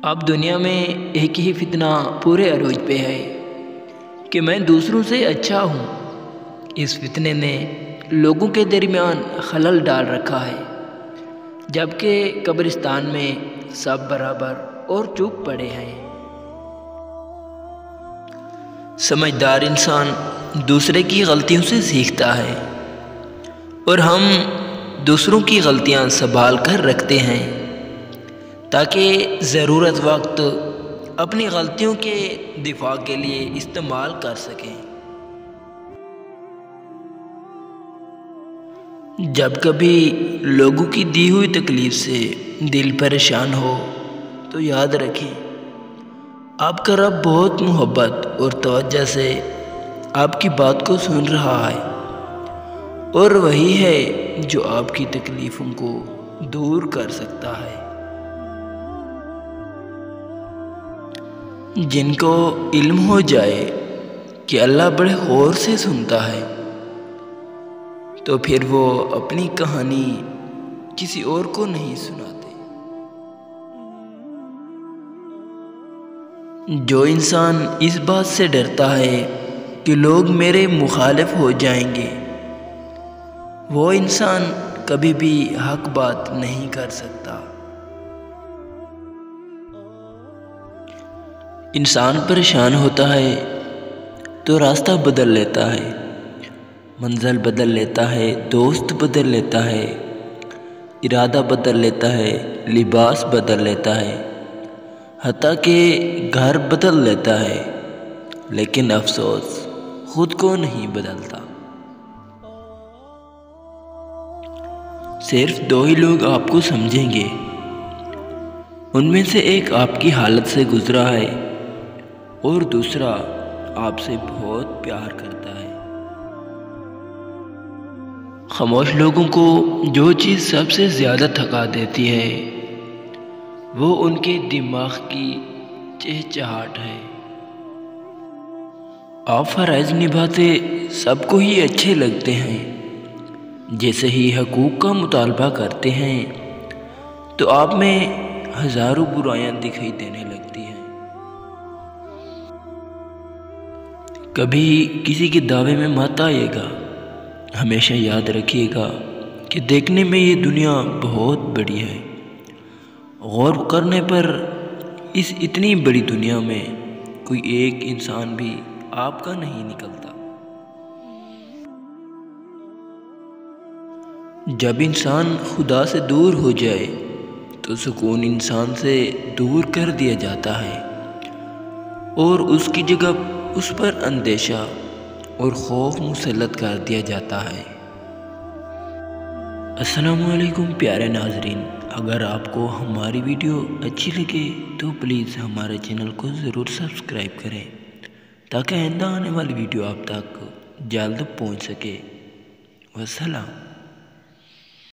اب دنیا میں ایک ہی فتنہ پورے عروج پہ ہے کہ میں دوسروں سے اچھا ہوں۔ اس فتنے نے لوگوں کے درمیان خلل ڈال رکھا ہے، جبکہ قبرستان میں سب برابر اور چپ پڑے ہیں۔ سمجھدار انسان دوسرے کی غلطیوں سے سیکھتا ہے، اور ہم دوسروں کی غلطیاں سنبھال کر رکھتے ہیں تاکہ ضرورت وقت اپنی غلطیوں کے دفاع کے لیے استعمال کر سکیں۔ جب کبھی لوگوں کی دی ہوئی تکلیف سے دل پریشان ہو تو یاد رکھیں، آپ کا رب بہت محبت اور توجہ سے آپ کی بات کو سن رہا ہے، اور وہی ہے جو آپ کی تکلیفوں کو دور کر سکتا ہے۔ جن کو علم ہو جائے کہ اللہ بڑے غور سے سنتا ہے، تو پھر وہ اپنی کہانی کسی اور کو نہیں سناتے۔ جو انسان اس بات سے ڈرتا ہے کہ لوگ میرے مخالف ہو جائیں گے، وہ انسان کبھی بھی حق بات نہیں کر سکتا۔ انسان پریشان ہوتا ہے تو راستہ بدل لیتا ہے، منزل بدل لیتا ہے، دوست بدل لیتا ہے، ارادہ بدل لیتا ہے، لباس بدل لیتا ہے، حتیٰ کہ گھر بدل لیتا ہے، لیکن افسوس خود کو نہیں بدلتا۔ صرف دو ہی لوگ آپ کو سمجھیں گے، ان میں سے ایک آپ کی حالت سے گزرا ہے اور دوسرا آپ سے بہت پیار کرتا ہے۔ خاموش لوگوں کو جو چیز سب سے زیادہ تھکا دیتی ہے وہ ان کے دماغ کی چہچہاٹ ہے۔ آپ فرائض نبھاتے سب کو ہی اچھے لگتے ہیں، جیسے ہی حقوق کا مطالبہ کرتے ہیں تو آپ میں ہزاروں برائیاں دکھائی دینے لگتی ہیں۔ کبھی کسی کے دعوے میں مت آئیے گا، ہمیشہ یاد رکھیے گا کہ دیکھنے میں یہ دنیا بہت بڑی ہے، غور کرنے پر اس اتنی بڑی دنیا میں کوئی ایک انسان بھی آپ کا نہیں نکلتا۔ جب انسان خدا سے دور ہو جائے تو سکون انسان سے دور کر دیا جاتا ہے، اور اس کی جگہ اس پر اندیشہ اور خوف مسلط کر دیا جاتا ہے۔ السلام علیکم پیارے ناظرین، اگر آپ کو ہماری ویڈیو اچھی لگے تو پلیز ہمارے چینل کو ضرور سبسکرائب کریں تاکہ آئندہ آنے والی ویڈیو آپ تک جلد پہنچ سکے۔ والسلام۔